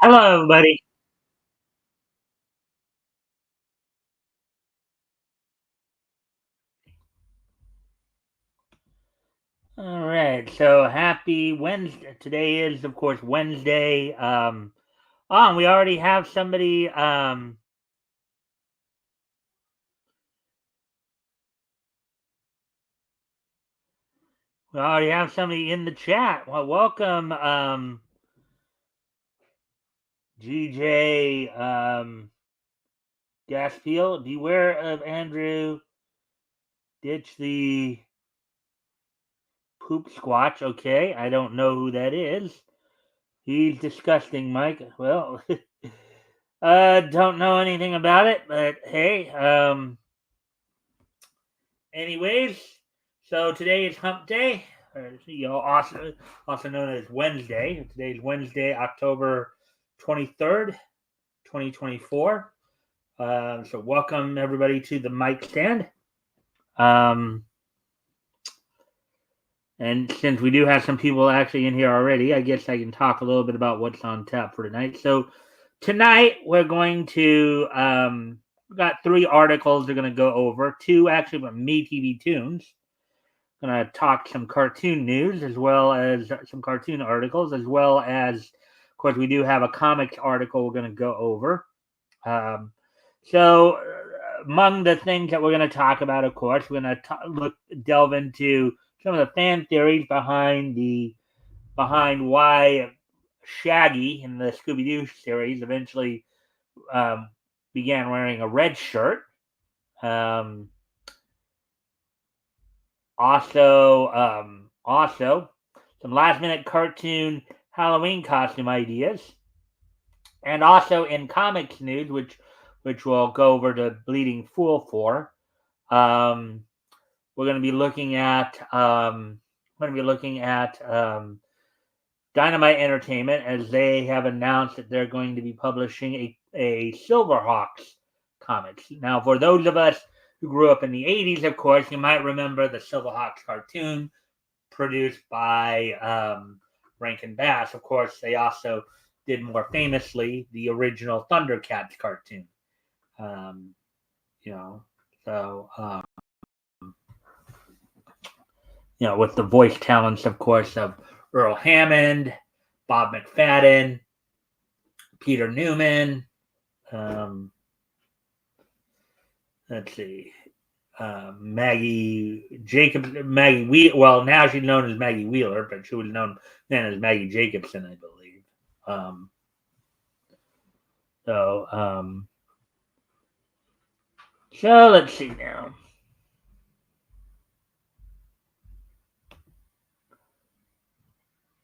Hello, everybody. All right, so happy Wednesday. Today is, of course, Wednesday. We already have somebody. We already have somebody in the chat. Well, welcome, GJ. Gaspiel. Beware of Andrew. Ditch the poop squatch. Okay, I don't know who that is. He's disgusting, Mike. Well, don't know anything about it, but hey, anyways, so today is Hump Day, also known as Wednesday. Today's Wednesday, October 23rd, 2024. So welcome everybody to the Mikestand. Um, and since we do have some people actually in here already, I guess I can talk a little bit about what's on tap for tonight. So tonight we're going to we got three articles we're going to go over. Two actually from Me TV Tunes. Going to talk some cartoon news as well as some cartoon articles, as well as, of course, we do have a comics article we're going to go over. So, among the things that we're going to talk about, of course, we're going to delve into some of the fan theories behind why Shaggy in the Scooby Doo series eventually um, began wearing a red shirt. Um, also, some last minute cartoon Halloween costume ideas, and also in comics news, which we'll go over to Bleeding Fool for. Um, we're going to be looking at Dynamite Entertainment, as they have announced that they're going to be publishing a Silverhawks comics. Now, for those of us who grew up in the 80s, of course, you might remember the Silverhawks cartoon produced by Rankin Bass. Of course, they also did more famously the original Thundercats cartoon. Um, you know, so with the voice talents, of course, of Earl Hammond, Bob McFadden, Peter Newman. Um, let's see, Maggie Jacobs, Well, now she's known as Maggie Wheeler, but she was known then as Maggie Jacobson, I believe. Um, so, um, so let's see now.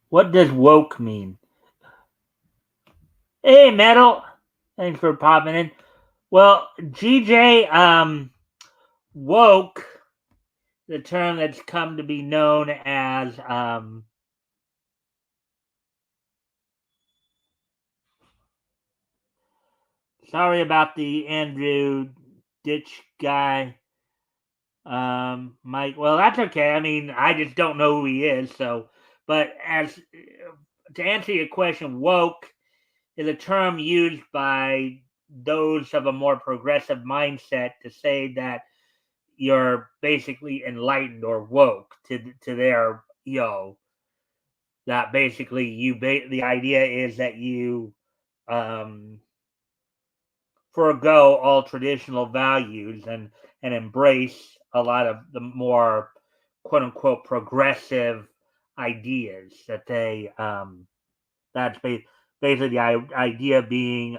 What does woke mean? Hey, Metal. Thanks for popping in. Well, GJ, woke, the term that's come to be known as sorry about the Andrew Ditch guy, Mike. Well, that's okay. I mean, I just don't know who he is. So, but as to answer your question, woke is a term used by those of a more progressive mindset to say that you're basically enlightened or woke to their that basically the idea is that you um forego all traditional values and embrace a lot of the more quote unquote progressive ideas that they that's basically the idea being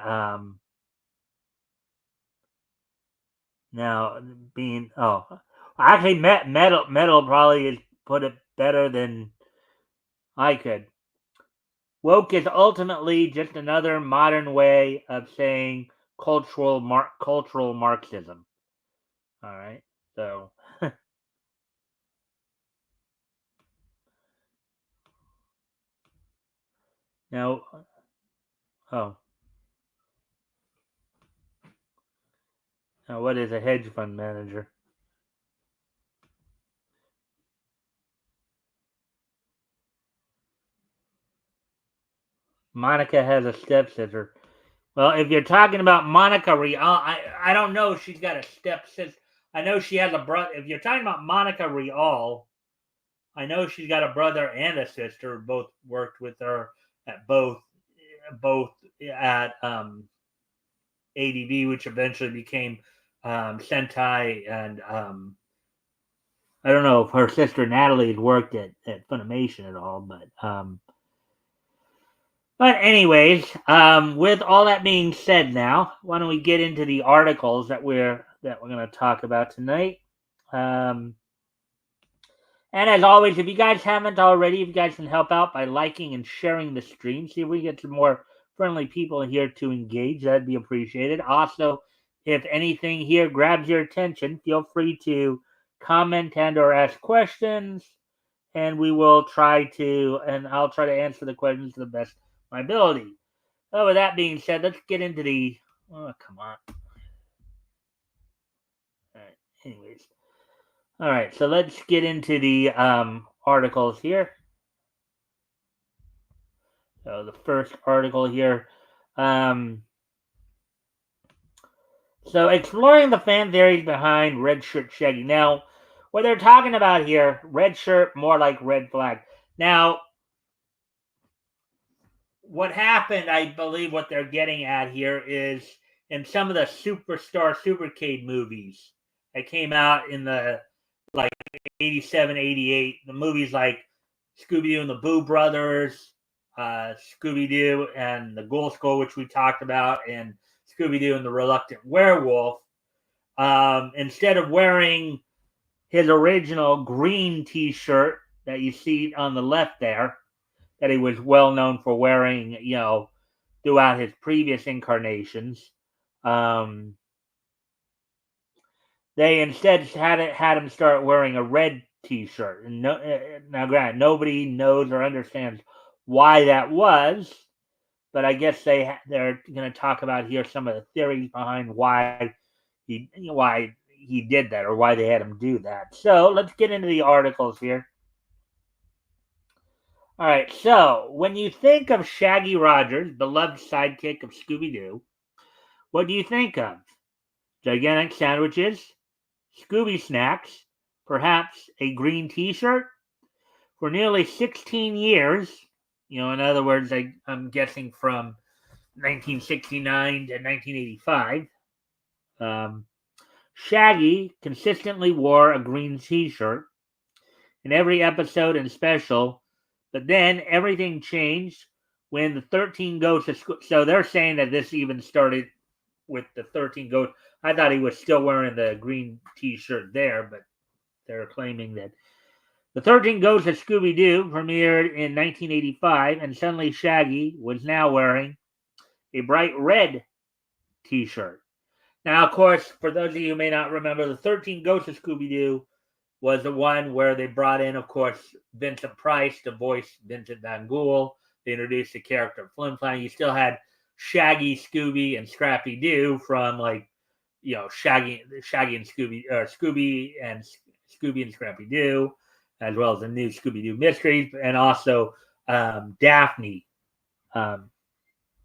now being actually metal probably is put it better than I could. Woke is ultimately just another modern way of saying cultural Marxism. All right, so now, oh, now what is a hedge fund manager? Monica has a stepsister. Well, if you're talking about Monica Rial, I don't know if she's got a stepsister. I know she has a brother. If you're talking about Monica Rial, I know she's got a brother and a sister. Both worked with her at both at ADV, which eventually became Sentai, and I don't know if her sister Natalie had worked at Funimation at all, but anyways, with all that being said, now why don't we get into the articles that we're going to talk about tonight? Um, and as always, if you guys haven't already, if you guys can help out by liking and sharing the stream, see if we get some more friendly people here to engage. That'd be appreciated. Also, if anything here grabs your attention, feel free to comment and or ask questions, and I'll try to answer the questions to the best of my ability. So with that being said, let's get into the. Oh, come on. All right. Anyways, all right. So let's get into the articles here. So the first article here. So exploring the fan theories behind Red Shirt Shaggy. Now, what they're talking about here, red shirt, more like red flag. Now, what happened, I believe what they're getting at here is in some of the Superstar Supercade movies that came out in the like 87, 88, the movies like Scooby-Doo and the Boo Brothers, Scooby-Doo and the Ghoul School, which we talked about, and Scooby-Doo and the Reluctant Werewolf, instead of wearing his original green t-shirt that you see on the left there, that he was well known for wearing, throughout his previous incarnations. They instead had him start wearing a red T-shirt. And now, granted, nobody knows or understands why that was, but I guess they're going to talk about here some of the theories behind why he did that or why they had him do that. So let's get into the articles here. All right, so when you think of Shaggy Rogers, beloved sidekick of Scooby-Doo, what do you think of? Gigantic sandwiches, Scooby snacks, perhaps a green T-shirt? For nearly 16 years, in other words, I'm guessing from 1969 to 1985, Shaggy consistently wore a green T-shirt in every episode and special, but then everything changed when the 13 Ghosts of School. So they're saying that this even started with the 13 Ghosts. I thought he was still wearing the green T-shirt there, but they're claiming that the 13 Ghosts of Scooby-Doo premiered in 1985, and suddenly Shaggy was now wearing a bright red T-shirt. Now, of course, for those of you who may not remember, the 13 Ghosts of Scooby-Doo was the one where they brought in, of course, Vincent Price to voice Vincent Van Ghoul. They introduced the character Flim Flam. You still had Shaggy, Scooby, and Scrappy Doo from Shaggy and Scooby, or Scooby and Scrappy Doo, as well as the new Scooby Doo Mysteries, and also Daphne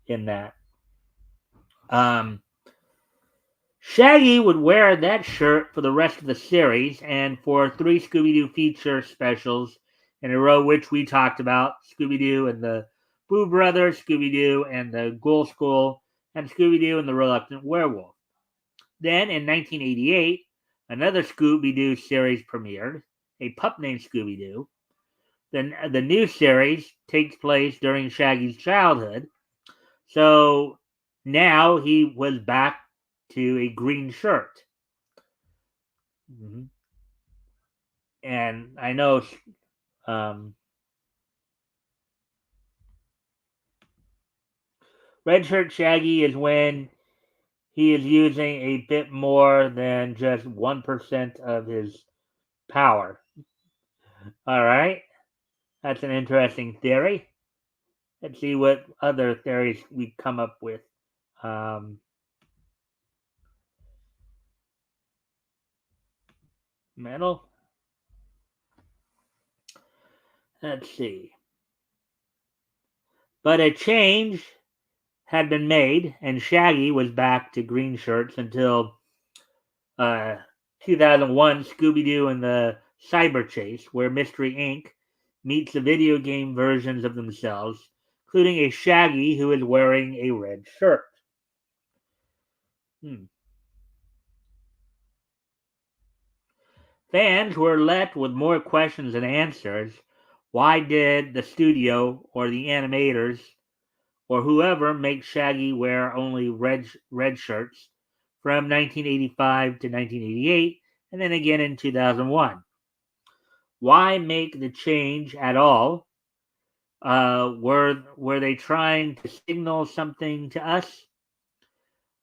in that. Shaggy would wear that shirt for the rest of the series and for 3 Scooby-Doo feature specials in a row, which we talked about, Scooby-Doo and the Boo Brothers, Scooby-Doo and the Ghoul School, and Scooby-Doo and the Reluctant Werewolf. Then, in 1988, another Scooby-Doo series premiered, a pup named Scooby-Doo. Then the new series takes place during Shaggy's childhood, so now he was back to a green shirt. Mm-hmm. And I know Red Shirt Shaggy is when he is using a bit more than just 1% of his power. All right. That's an interesting theory. Let's see what other theories we come up with. Metal. Let's see. But a change had been made, and Shaggy was back to green shirts until uh, 2001 Scooby Doo and the Cyber Chase, where Mystery Inc. meets the video game versions of themselves, including a Shaggy who is wearing a red shirt. Hmm. Fans were left with more questions than answers. Why did the studio or the animators or whoever make Shaggy wear only red shirts from 1985 to 1988 and then again in 2001? Why make the change at all? Were they trying to signal something to us?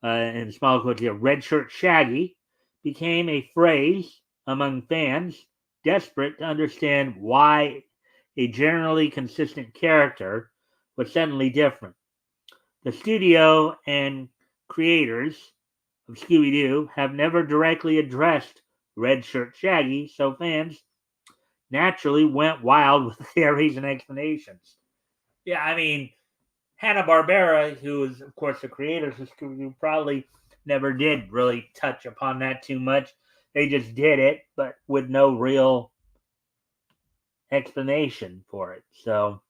In small quotes here, red shirt Shaggy became a phrase among fans desperate to understand why a generally consistent character was suddenly different. The studio and creators of Scooby Doo have never directly addressed red shirt Shaggy, so fans naturally went wild with theories and explanations. Yeah, I mean, Hanna-Barbera, who is, of course, the creators of Scooby-Doo, probably never did really touch upon that too much. They just did it, but with no real explanation for it. So,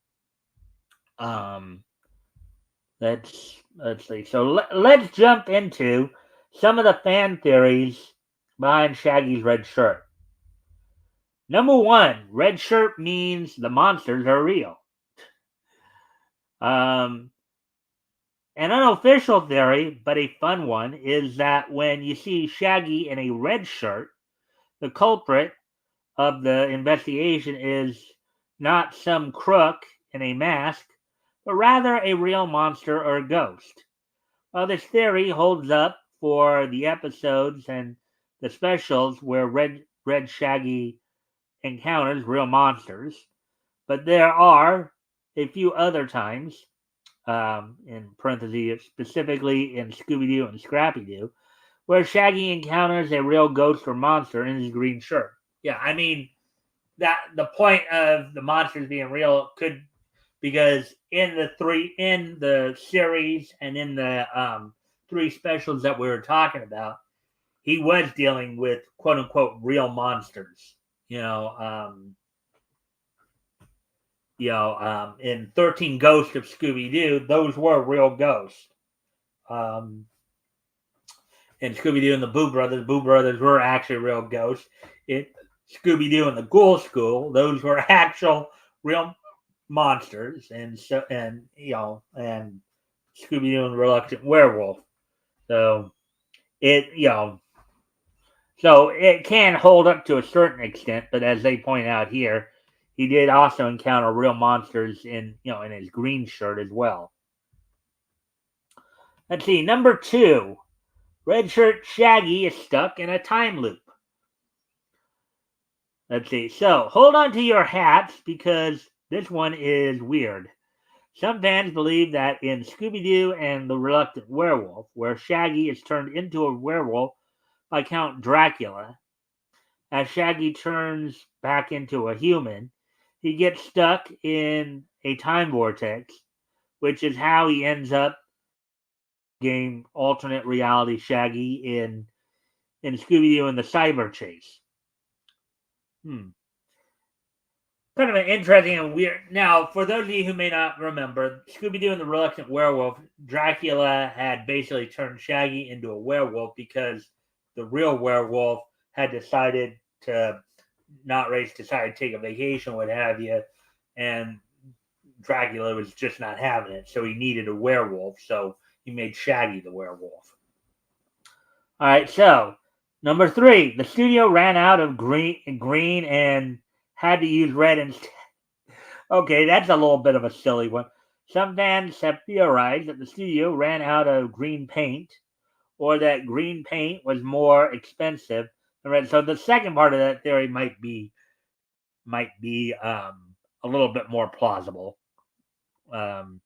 um, let's see. So let's jump into some of the fan theories behind Shaggy's red shirt. Number one, red shirt means the monsters are real. Um, An unofficial theory, but a fun one, is that when you see Shaggy in a red shirt, the culprit of the investigation is not some crook in a mask, but rather a real monster or ghost. Well, this theory holds up for the episodes and the specials where Red Shaggy encounters real monsters, but there are a few other times in parentheses, specifically in Scooby Doo and Scrappy Doo, where Shaggy encounters a real ghost or monster in his green shirt. Yeah, I mean that the point of the monsters being real could because in the series and in the three specials that we were talking about, he was dealing with quote unquote real monsters. You know, in 13 Ghosts of Scooby Doo, those were real ghosts. Um, in Scooby Doo and the Boo Brothers were actually real ghosts. In Scooby Doo and the Ghoul School, those were actual real monsters, and and Scooby Doo and the Reluctant Werewolf. So it, so it can hold up to a certain extent, but as they point out here, he did also encounter real monsters in his green shirt as well. Let's see, number two, red shirt Shaggy is stuck in a time loop. Let's see. So hold on to your hats because this one is weird. Some fans believe that in Scooby Doo and the Reluctant Werewolf, where Shaggy is turned into a werewolf by Count Dracula, as Shaggy turns back into a human, he gets stuck in a time vortex, which is how he ends up game alternate reality Shaggy in Scooby Doo and the Cyber Chase. Kind of an interesting and weird. Now, for those of you who may not remember, Scooby Doo and the Reluctant Werewolf, Dracula had basically turned Shaggy into a werewolf because the real werewolf had decided to decided to take a vacation, what have you, and Dracula was just not having it, so he needed a werewolf, so he made Shaggy the werewolf. All right, so number three, the studio ran out of green and had to use red instead. Okay, that's a little bit of a silly one. Some fans have theorized that the studio ran out of green paint or that green paint was more expensive than red. So the second part of that theory might be a little bit more plausible. Um,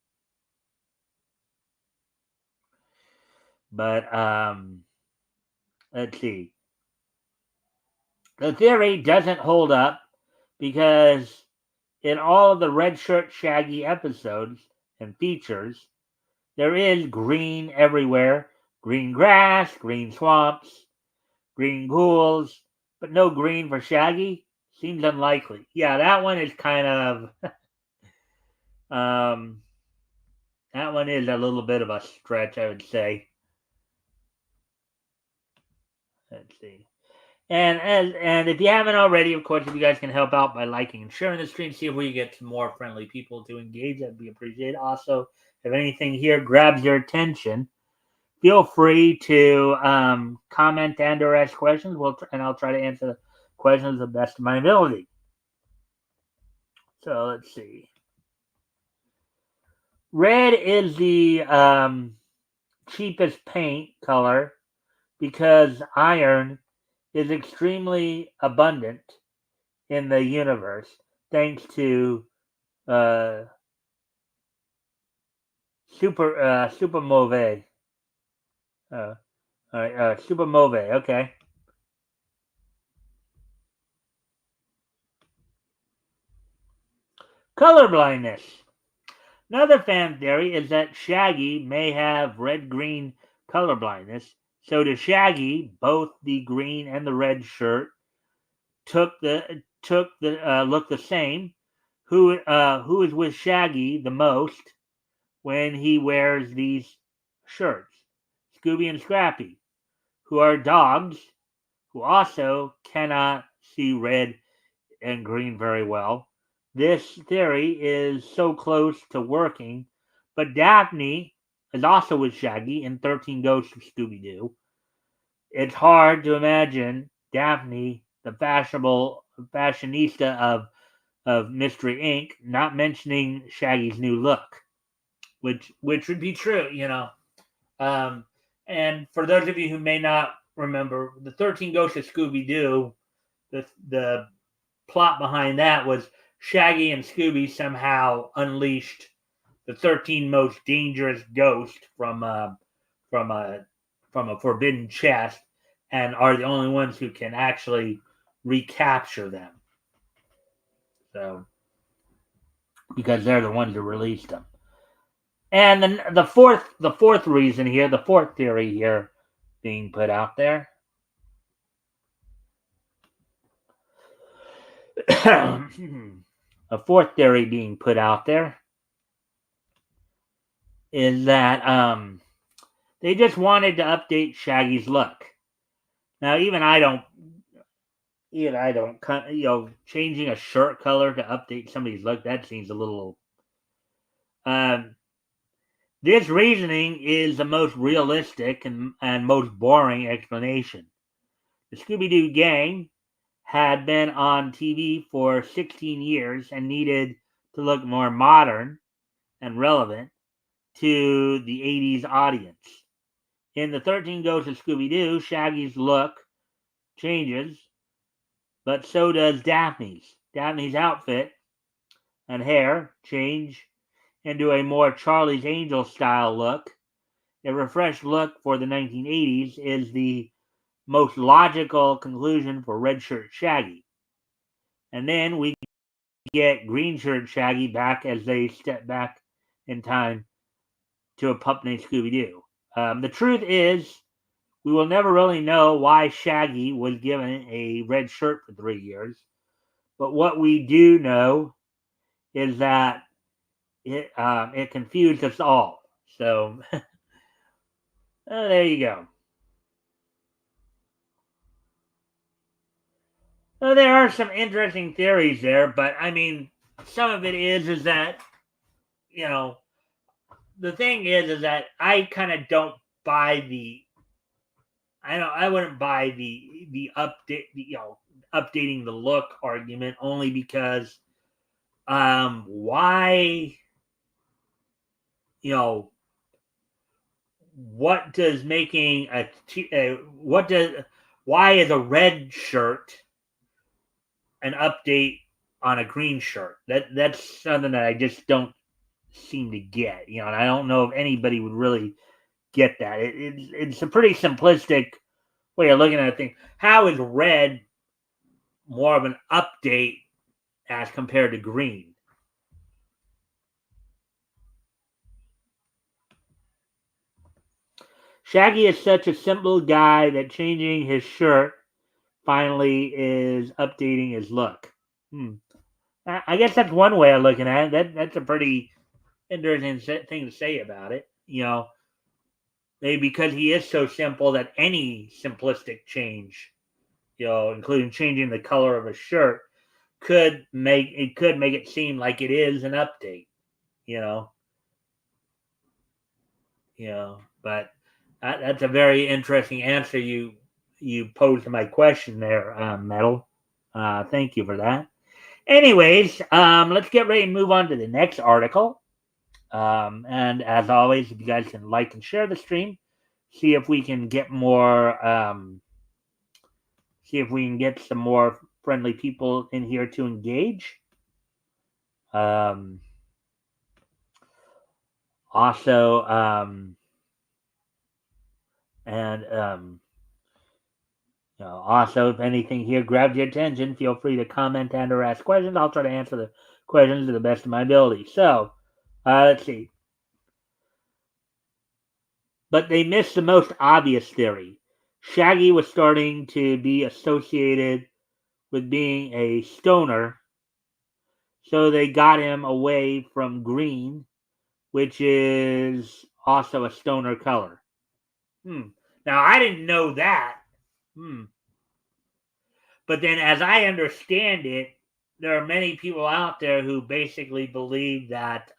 but let's see. The theory doesn't hold up because in all of the Red Shirt Shaggy episodes, and features. There is green everywhere, green grass, green swamps, green pools, but no green for Shaggy seems unlikely. Yeah, that one is kind of um, that one is a little bit of a stretch, I would say. Let's see. And if you haven't already, of course, if you guys can help out by liking and sharing the stream, see if we can get some more friendly people to engage, that'd be appreciated. Also, if anything here grabs your attention, feel free to comment and or ask questions. And I'll try to answer the questions to the best of my ability. So let's see. Red is the cheapest paint color because iron is extremely abundant in the universe, thanks to supermove. All right, supermove. Okay. Color blindness. Another fan theory is that Shaggy may have red-green color blindness. So to Shaggy, both the green and the red shirt look the same. Who is with Shaggy the most when he wears these shirts? Scooby and Scrappy, who are dogs who also cannot see red and green very well. This theory is so close to working, but Daphne is also with Shaggy in 13 Ghosts of Scooby Doo. It's hard to imagine Daphne, the fashionista of Mystery Inc., not mentioning Shaggy's new look, which would be true, you know. And for those of you who may not remember, the 13 Ghosts of Scooby Doo, the plot behind that was Shaggy and Scooby somehow unleashed the 13 most dangerous ghosts from a forbidden chest, and are the only ones who can actually recapture them. So, because they're the ones who released them. And then the fourth reason here, the fourth theory here being put out there. A fourth theory being put out there is that they just wanted to update Shaggy's look. Now, even I don't, changing a shirt color to update somebody's look, that seems a little. This reasoning is the most realistic and most boring explanation. The Scooby-Doo gang had been on TV for 16 years and needed to look more modern and relevant to the 80s audience. In the 13 Ghosts of Scooby-Doo, Shaggy's look changes, but so does Daphne's. Daphne's outfit and hair change into a more Charlie's Angel style look. A refreshed look for the 1980s is the most logical conclusion for Red Shirt Shaggy. And then we get Green Shirt Shaggy back as they step back in time to a pup named Scooby-Doo. The truth is, we will never really know why Shaggy was given a red shirt for 3 years. But what we do know is that it confused us all. So there you go. Well, there are some interesting theories there, but I mean, some of it is that, you know, the thing is that I kind of don't buy I wouldn't buy the update, updating the look argument, only because why, what does making why is a red shirt an update on a green shirt? That's something that I just don't seem to get, and I don't know if anybody would really get that. It's a pretty simplistic way of looking at things. How is red more of an update as compared to green? Shaggy is such a simple guy that changing his shirt finally is updating his look. Hmm. I guess that's one way of looking at it. That's a pretty interesting thing to say about it. Maybe because he is so simple that any simplistic change, including changing the color of a shirt, could make it seem like it is an update. You know, but that's a very interesting answer you posed to my question there, Metal. Thank you for that. Anyways, let's get ready and move on to the next article. And as always, if you guys can like and share the stream, see if we can get more, see if we can get some more friendly people in here to engage. Um, also, and also, if anything here grabs your attention, feel free to comment and or ask questions. I'll try to answer the questions to the best of my ability. So, let's see. But they missed the most obvious theory. Shaggy was starting to be associated with being a stoner, so they got him away from green, which is also a stoner color. Now, I didn't know that. But then, as I understand it, there are many people out there who basically believe that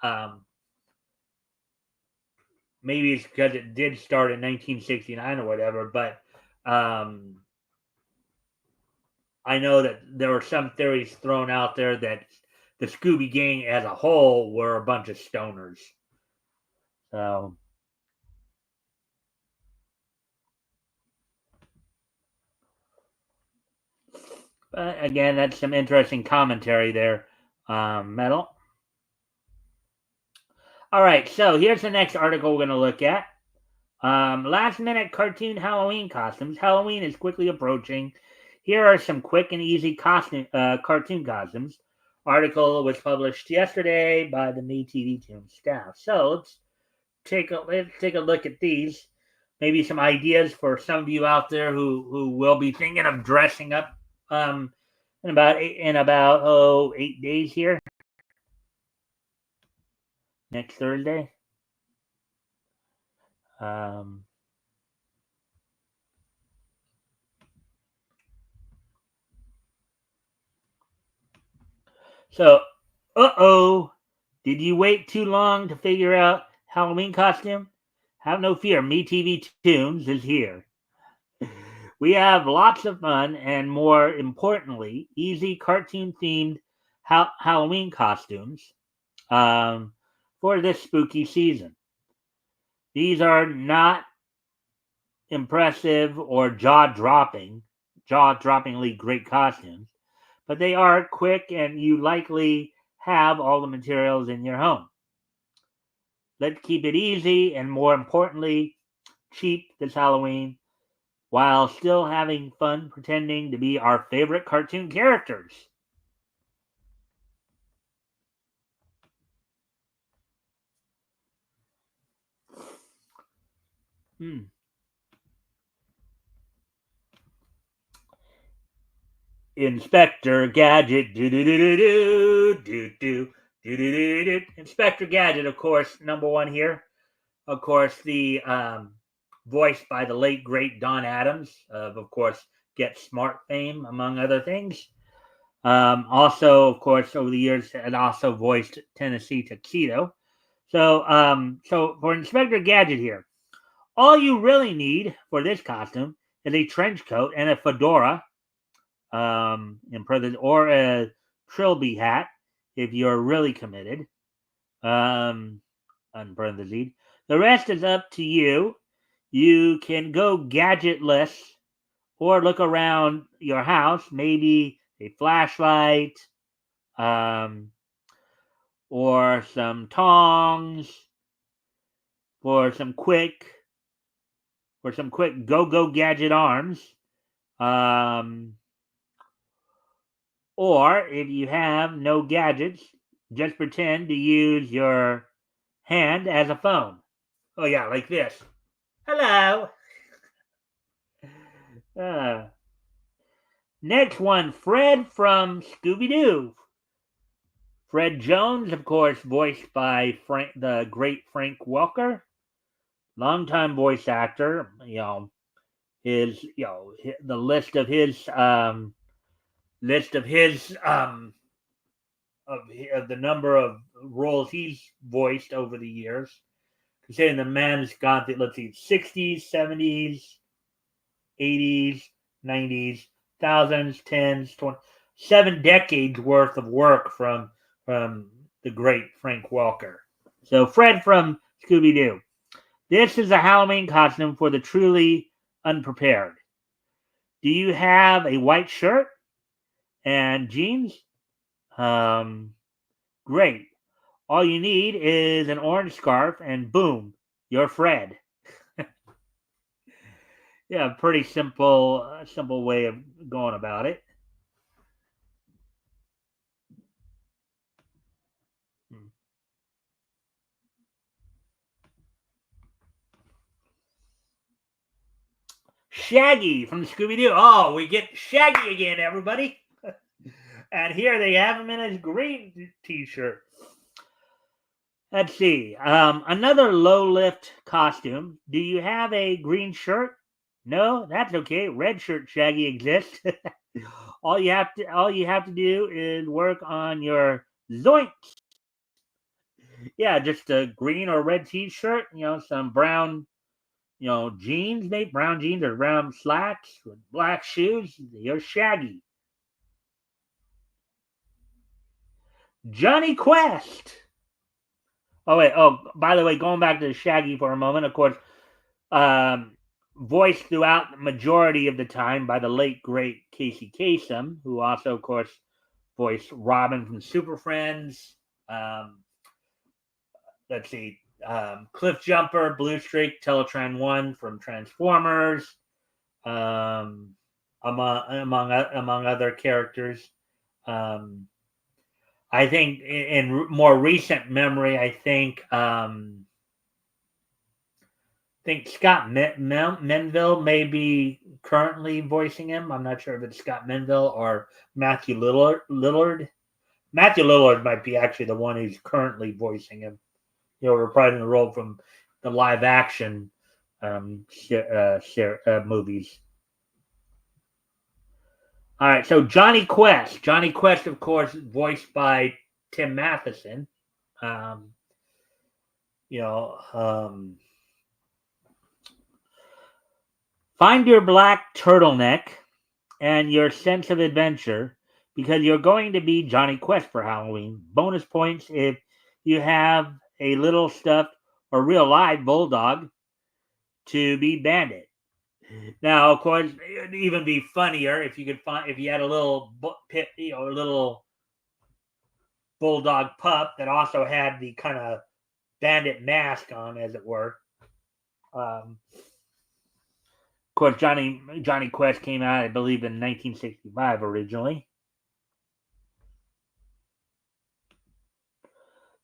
maybe it's because it did start in 1969 or whatever, but I know that there were some theories thrown out there that the Scooby Gang as a whole were a bunch of stoners. So, but again, that's some interesting commentary there, Metal. All right, so here's the next article we're going to look at. Last minute cartoon Halloween costumes. Halloween is quickly approaching. Here are some quick and easy cartoon costumes. Article was published yesterday by the Me TV Toon staff. So let's take a look at these. Maybe some ideas for some of you out there who will be thinking of dressing up in about 8 days here. Next Thursday. So, did you wait too long to figure out Halloween costume? Have no fear, Me TV Tunes is here. We have lots of fun and, more importantly, easy cartoon themed Halloween costumes for this spooky season. These are not impressive or jaw-droppingly great costumes, but they are quick and you likely have all the materials in your home. Let's keep it easy and, more importantly, cheap this Halloween while still having fun pretending to be our favorite cartoon characters. Inspector Gadget, Inspector Gadget, of course, number one here. Of course, the voiced by the late great Don Adams of course, Get Smart fame, among other things. Also, of course, over the years, had also voiced Tennessee Tuxedo. So for Inspector Gadget here, all you really need for this costume is a trench coat and a fedora, or a trilby hat if you're really committed. On parentheses. The rest is up to you. You can go gadgetless or look around your house, maybe a flashlight, or some tongs, for some quick go gadget arms. Or if you have no gadgets, just pretend to use your hand as a phone. Oh yeah, like this. Hello. Uh, Next one, Fred from Scooby Doo. Fred Jones, of course, voiced by the great Frank Welker, longtime voice actor. His the list of his of the number of roles he's voiced over the years. Considering the man's gone through, let's see, 60s, 70s, 80s, 90s, thousands, tens, 20, 7 decades worth of work from the great Frank Welker. So Fred from Scooby Doo. This is a Halloween costume for the truly unprepared. Do you have a white shirt and jeans? Um, Great. All you need is an orange scarf, and boom, you're Fred. Yeah, pretty simple way of going about it. Shaggy from Scooby Doo. Oh, we get Shaggy again, everybody. And here they have him in his green T-shirt. Let's see. Another low lift costume. Do you have a green shirt? No, that's okay. Red shirt Shaggy exists. All you have to do is work on your zoinks. Yeah, just a green or red T-shirt. Some brown, jeans, maybe brown jeans or brown slacks with black shoes. You're Shaggy. Johnny Quest. Oh wait. Oh, by the way, going back to Shaggy for a moment. Of course, um, voiced throughout the majority of the time by the late great Casey Kasem, who also, of course, voiced Robin from Super Friends. Um, let's see, Cliff Jumper, Blue Streak, Teletran One from Transformers, um, among other characters. Um, I think in more recent memory, I think Scott Menville may be currently voicing him. I'm not sure if it's Scott Menville or Matthew Lillard. Matthew Lillard might be actually the one who's currently voicing him. Reprising the role from the live action movies. All right, so Johnny Quest. Johnny Quest, of course, voiced by Tim Matheson. Um, you know, um, Find your black turtleneck and your sense of adventure because you're going to be Johnny Quest for Halloween. Bonus points if you have a little stuffed or real live bulldog to be Bandit. Now, of course, it'd even be funnier if you had a little a little bulldog pup that also had the kind of bandit mask on, as it were. Of course, Johnny Quest came out, I believe, in 1965 originally.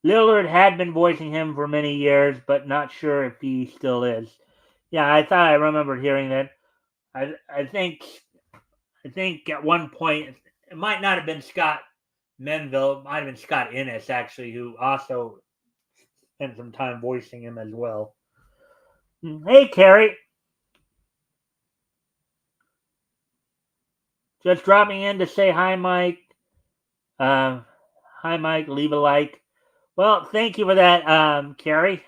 Lillard had been voicing him for many years, but not sure if he still is. Yeah, I thought I remembered hearing that. I think at one point it might not have been Scott Menville, it might have been Scott Innes actually, who also spent some time voicing him as well. Hey, Carrie. Just dropping in to say hi, Mike. Hi, Mike. Leave a like. Well, thank you for that, Carrie.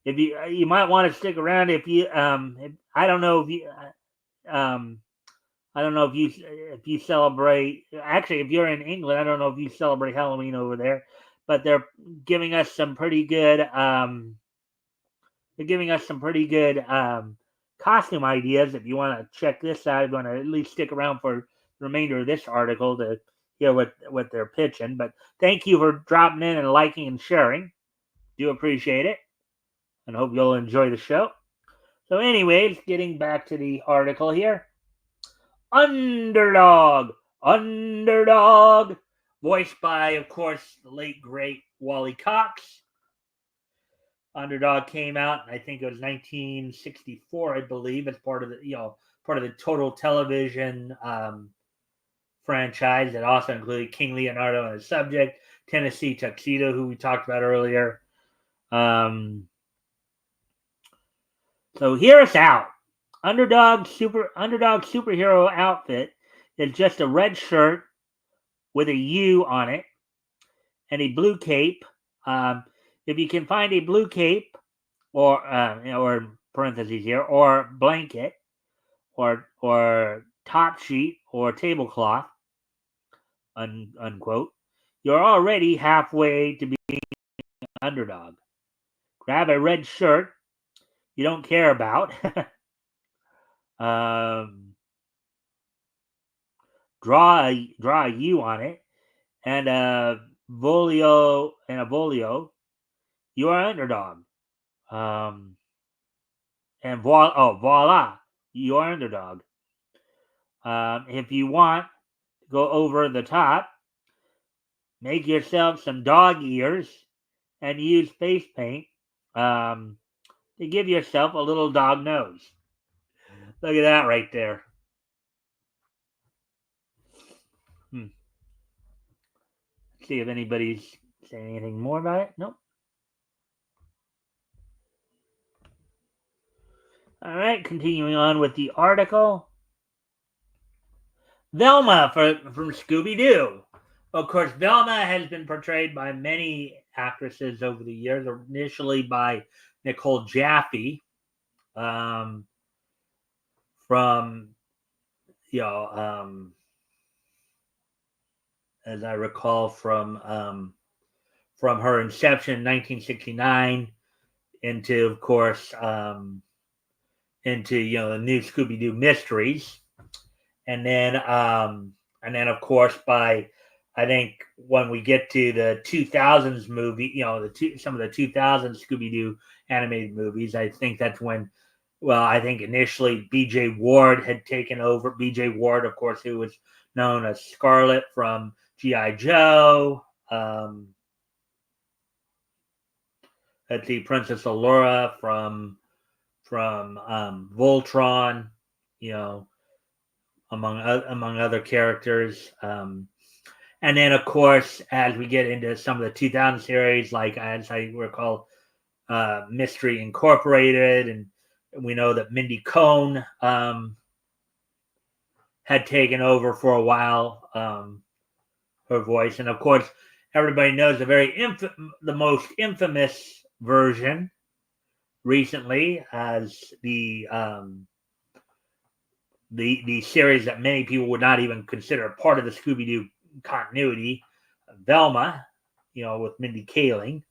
If you might want to stick around I don't know if you celebrate. Actually, if you're in England, I don't know if you celebrate Halloween over there, but they're giving us some pretty good. They're giving us some pretty good costume ideas. If you want to check this out, if you want to at least stick around for the remainder of this article to hear what they're pitching. But thank you for dropping in and liking and sharing. Do appreciate it, and hope you'll enjoy the show. So, anyways, getting back to the article here. Underdog, voiced by, of course, the late great Wally Cox. Underdog came out, I think it was 1964, I believe, as part of the Total Television franchise that also included King Leonardo and the Subject, Tennessee Tuxedo, who we talked about earlier. So hear us out. Underdog superhero outfit is just a red shirt with a U on it and a blue cape. If you can find a blue cape or parentheses here, or blanket, or top sheet, or tablecloth, unquote, you're already halfway to being an underdog. Grab a red shirt you don't care about. Draw a U on it, and a volio, you are underdog. And voila, you are underdog. If you want to go over the top, make yourself some dog ears and use face paint to give yourself a little dog nose. Look at that right there. Let's see if anybody's saying anything more about it. Nope. All right, continuing on with the article. Velma from Scooby-Doo. Of course, Velma has been portrayed by many actresses over the years, initially by Nicole Jaffe, from as I recall, from her inception in 1969 into, of course, into the new Scooby-Doo mysteries, and then of course by, I think, when we get to the 2000s movie, some of the 2000s Scooby-Doo animated movies, I think that's when, I think initially B.J. Ward had taken over. B.J. Ward, of course, who was known as Scarlet from G.I. Joe. Let's see, Princess Allura from Voltron, among other characters. And then, of course, as we get into some of the 2000 series, like, as I recall, Mystery Incorporated, and we know that Mindy Cohn had taken over for a while, her voice. And, of course, everybody knows the most infamous version recently as the series that many people would not even consider part of the Scooby-Doo continuity, Velma, with Mindy Kaling.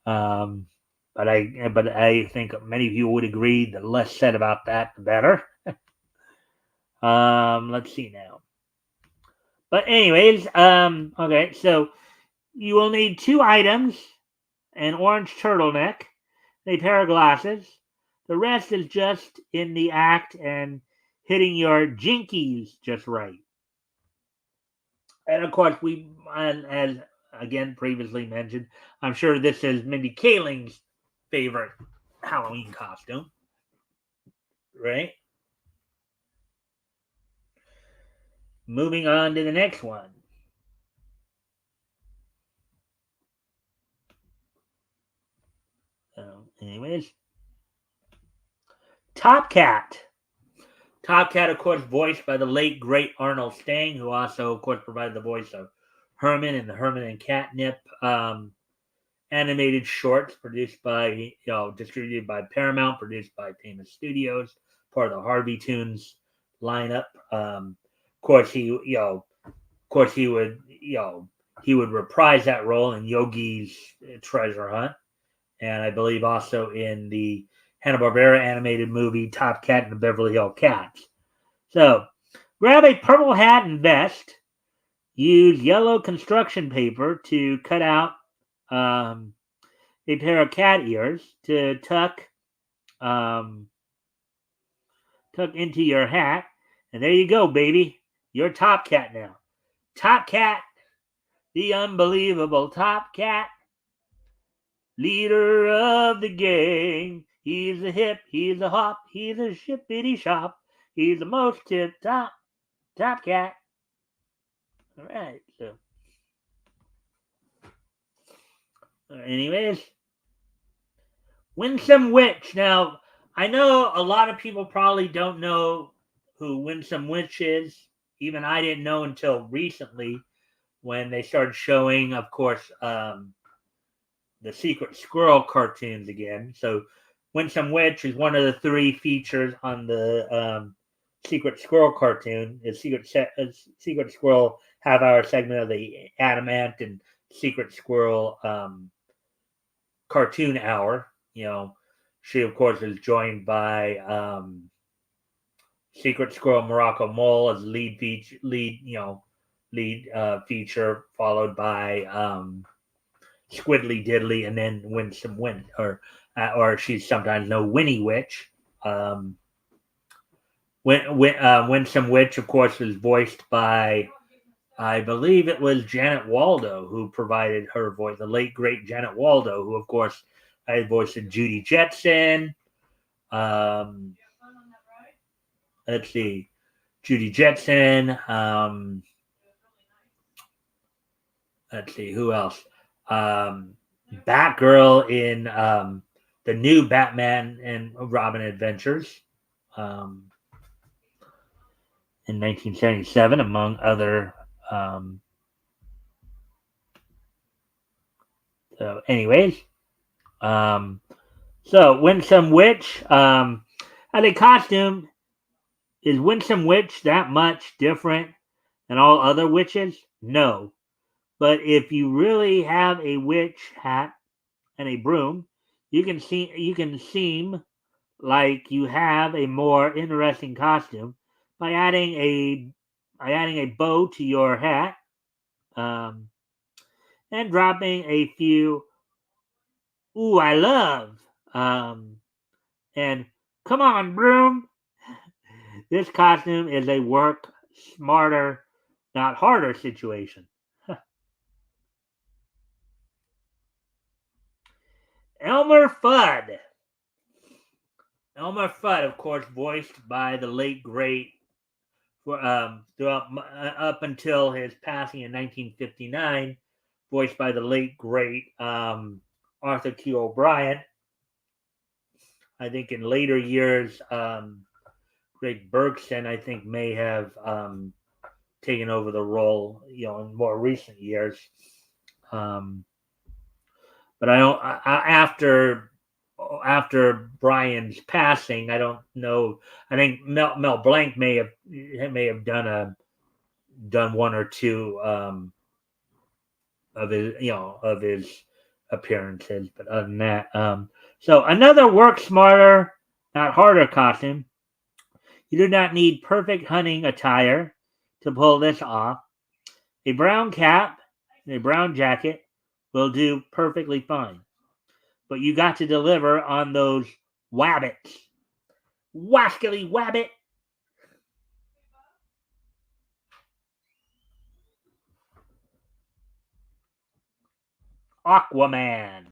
But I think many of you would agree the less said about that, the better. Let's see now. But anyways, okay, so you will need 2 items: an orange turtleneck, a pair of glasses. The rest is just in the act and hitting your jinkies just right. And of course, as again previously mentioned, I'm sure this is Mindy Kaling's favorite Halloween costume, right? Moving on to the next one. Anyways, Top Cat. Top Cat, of course, voiced by the late, great Arnold Stang, who also, of course, provided the voice of Herman in the Herman and Catnip animated shorts, produced by, distributed by Paramount, produced by Famous Studios, part of the Harvey Tunes lineup. Of course, he would reprise that role in Yogi's Treasure Hunt, and I believe also in the Hanna-Barbera animated movie Top Cat and the Beverly Hills Cats. So, grab a purple hat and vest. Use yellow construction paper to cut out a pair of cat ears to tuck into your hat. And there you go, baby. You're Top Cat now. Top Cat, the unbelievable Top Cat, leader of the gang. He's a hip, he's a hop, he's a shippity shop. He's the most tip top cat. All right, so anyways, Winsome Witch. Now, I know a lot of people probably don't know who Winsome Witch is. Even I didn't know until recently when they started showing, of course, the Secret Squirrel cartoons again. So, Winsome Witch is one of the 3 features on the Secret Squirrel cartoon. Is Secret Squirrel half-hour segment of the Adamant and Secret Squirrel cartoon hour. She of course is joined by Secret Squirrel Morocco Mole as lead feature, followed by Squiddly Diddly, and then Winsome Win, or she's sometimes known Winnie Witch. Winsome Witch, of course, is voiced by, I believe it was Janet Waldo who provided her voice, the late great Janet Waldo, who of course I voiced Judy Jetson. Let's see, Judy Jetson. Let's see, who else? Batgirl in the new Batman and Robin Adventures in 1977, among other. So, anyways, so Winsome Witch, as a costume, is Winsome Witch that much different than all other witches? No. But if you really have a witch hat and a broom, you can seem like you have a more interesting costume by adding a bow to your hat, and dropping a few "ooh I love" and "come on broom." This costume is a work smarter, not harder situation. Elmer Fudd. Elmer Fudd, of course, voiced by the late great, throughout up until his passing in 1959, voiced by the late great Arthur Q. O'Brien. I think in later years, Greg Bergson, I think, may have taken over the role, in more recent years. But I don't. After Brian's passing, I don't know. I think Mel Blanc may have done one or two of his appearances, but other than that, so another work smarter, not harder costume. You do not need perfect hunting attire to pull this off. A brown cap and a brown jacket will do perfectly fine. But you got to deliver on those wabbits. Wascally wabbit. Aquaman.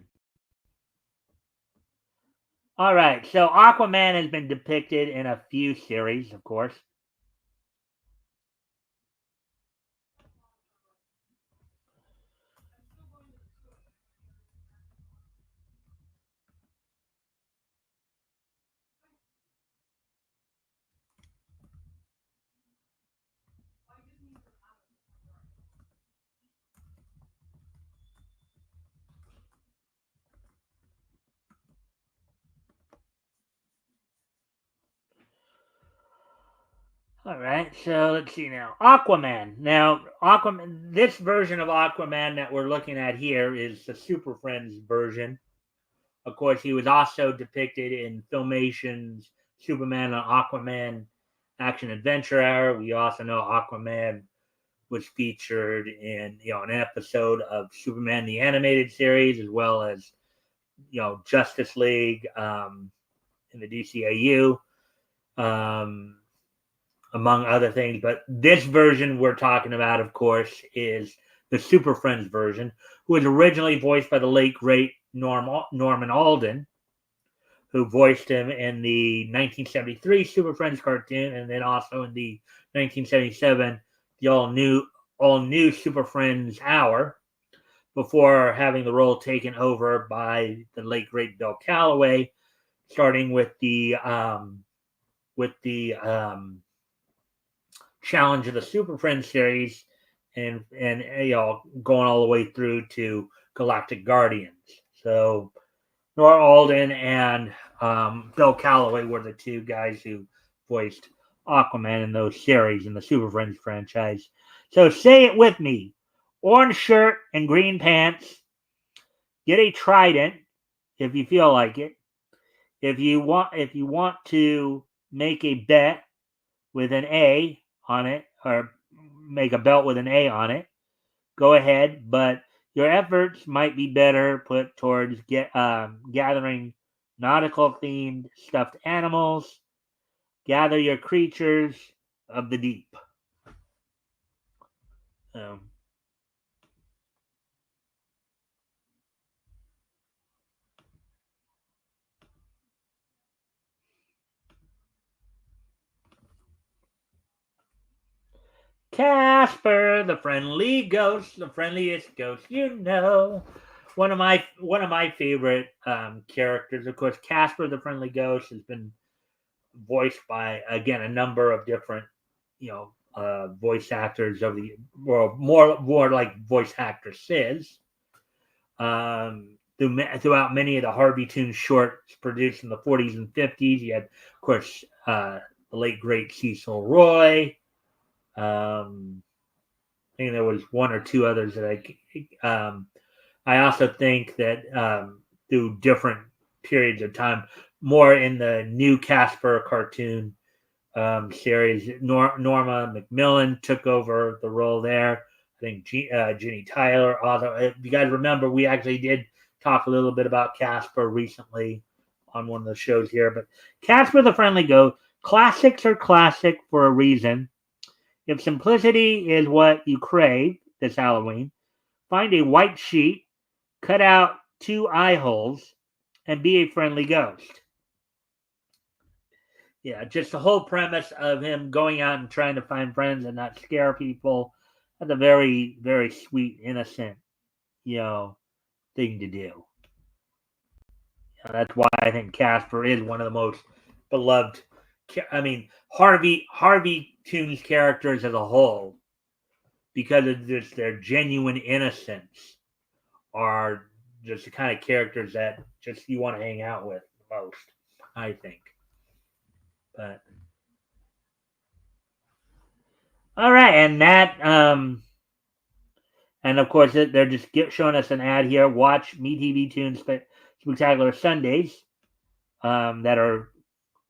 All right, so Aquaman has been depicted in a few series, of course. All right, so let's see now. Aquaman. Now, Aquaman. This version of Aquaman that we're looking at here is the Super Friends version. Of course, he was also depicted in Filmation's Superman and Aquaman action adventure hour. We also know Aquaman was featured in an episode of Superman the Animated Series, as well as Justice League in the DCAU. Among other things. But this version we're talking about, of course, is the Super Friends version, who was originally voiced by the late, great Norman Alden, who voiced him in the 1973 Super Friends cartoon, and then also in the 1977 the all new Super Friends Hour, before having the role taken over by the late great Bill Calloway, starting with the Challenge of the Super Friends series, and going all the way through to Galactic Guardians. So Nora Alden and Bill Calloway were the two guys who voiced Aquaman in those series in the Super Friends franchise. So say it with me: orange shirt and green pants. Get a trident if you feel like it. If you want to make a bet with an A on it, or make a belt with an A on it, go ahead. But your efforts might be better put towards gathering nautical themed stuffed animals. Gather your creatures of the deep. Um, Casper, the friendly ghost, the friendliest ghost you know. One of my favorite characters, of course. Casper, the friendly ghost, has been voiced by, again, a number of different, voice actors of the world, more like voice actresses. Throughout many of the Harvey Toon shorts produced in the 40s and 50s, you had, of course, the late great Cecil Roy. I think there was one or two others that I also think that through different periods of time, more in the new Casper cartoon series, Norma McMillan took over the role there. I think Ginny Tyler. Although, if you guys remember, we actually did talk a little bit about Casper recently on one of the shows here. But Casper the Friendly Ghost, classics are classic for a reason. If simplicity is what you crave this Halloween, find a white sheet, cut out 2 eye holes, and be a friendly ghost. Yeah, just the whole premise of him going out and trying to find friends and not scare people. That's a very, very sweet, innocent, thing to do. That's why I think Casper is one of the most beloved. I mean, Harvey Toon's characters as a whole, because of just their genuine innocence, are just the kind of characters that just you want to hang out with most, I think. But all right, and of course they're just showing us an ad here. Watch MeTV Toon Spectacular Sundays that are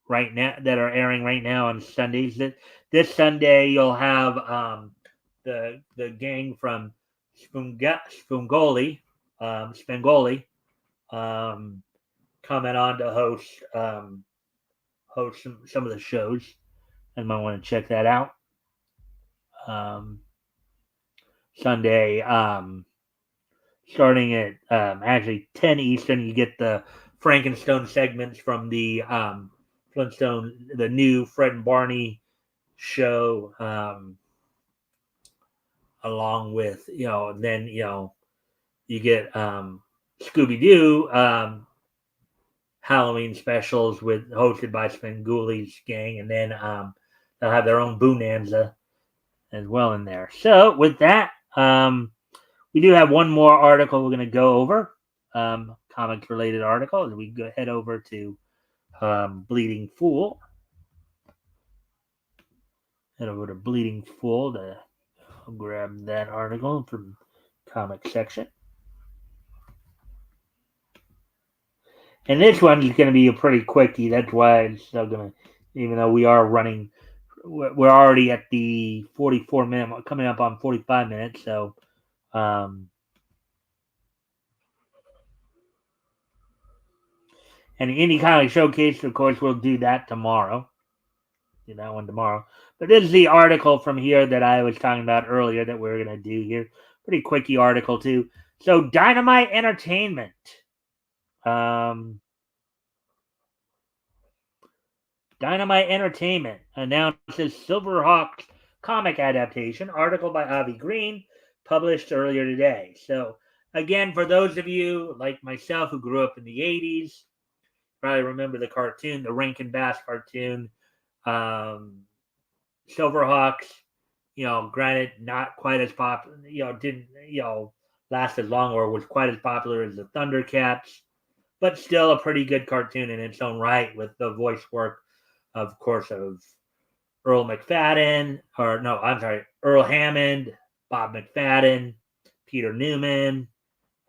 airing right now on Sundays. This Sunday you'll have the gang from Spengoli coming on to host some of the shows, and might want to check that out. Sunday, starting at actually 10 Eastern, you get the Frankenstone segments from the Flintstone, the new Fred and Barney show, along with, then, you get Scooby Doo Halloween specials hosted by Spenguli's gang, and then they'll have their own Bonanza as well in there. So with that, we do have one more article we're going to go over, comics related article, and we go head over to Bleeding Fool. Head over to Bleeding Fool to grab that article from comic section. And this one is going to be a pretty quickie. That's why it's still going to, even though we are running, we're already at the 44-minute, coming up on 45 minutes. So, and any kind of showcase, of course, we'll do that tomorrow. Do that one tomorrow. But this is the article from here that I was talking about earlier that we're going to do here. Pretty quickie article, too. So, Dynamite Entertainment Dynamite Entertainment announces Silverhawks comic adaptation. Article by Avi Green, published earlier today. So, again, for those of you like myself who grew up in the 80s, probably remember the cartoon, the Rankin Bass cartoon, Silverhawks. Granted, not quite as popular. Didn't last as long or was quite as popular as the Thundercats, but still a pretty good cartoon in its own right, with the voice work, of course, of Earl McFadden, or no, I'm sorry, Earl Hammond, Bob McFadden, Peter Newman,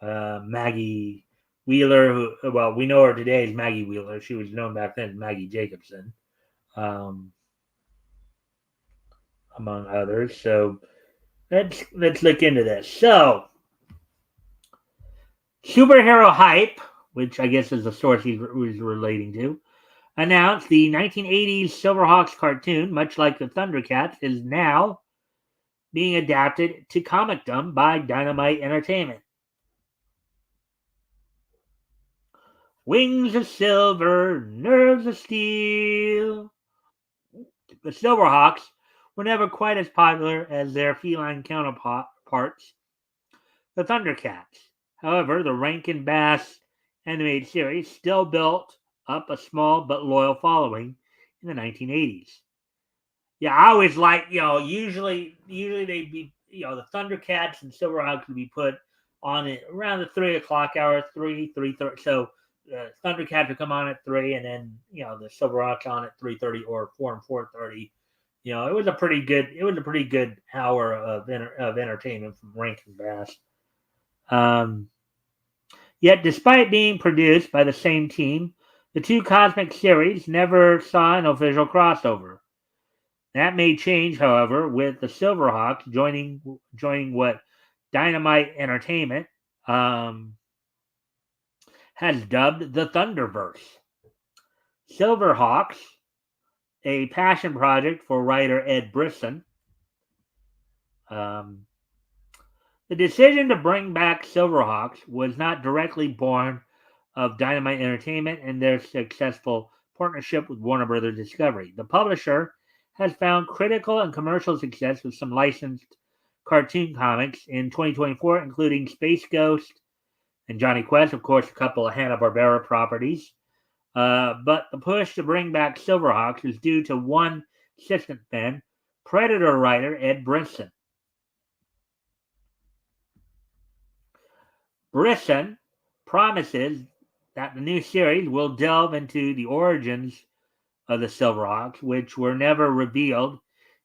Maggie Wheeler, who, well, we know her today as Maggie Wheeler. She was known back then as Maggie Jacobson, among others. So let's look into this. So, Superhero Hype, which I guess is the source he was relating to, announced the 1980s Silverhawks cartoon, much like the Thundercats, is now being adapted to comicdom by Dynamite Entertainment. Wings of silver, nerves of steel. The Silverhawks were never quite as popular as their feline counterparts, the Thundercats. However, the Rankin Bass animated series still built up a small but loyal following in the 1980s. Yeah, I always like, usually they'd be, the Thundercats and Silverhawks would be put on it around the 3 o'clock hour, 3:30. So Thundercats would come on at 3, and then the Silverhawks on at 3:30 or 4 and 4:30. It was a pretty good hour of entertainment from Rankin Bass. Yet, despite being produced by the same team, the two cosmic series never saw an official crossover. That may change, however, with the Silverhawks joining what Dynamite Entertainment has dubbed the Thunderverse. Silverhawks, a passion project for writer Ed Brisson. The decision to bring back Silverhawks was not directly born of Dynamite Entertainment and their successful partnership with Warner Brothers Discovery. The publisher has found critical and commercial success with some licensed cartoon comics in 2024, including Space Ghost and Johnny Quest, of course, a couple of Hanna-Barbera properties. But the push to bring back Silverhawks is due to one assistant fan, Predator writer Ed Brisson. Brisson promises that the new series will delve into the origins of the Silverhawks, which were never revealed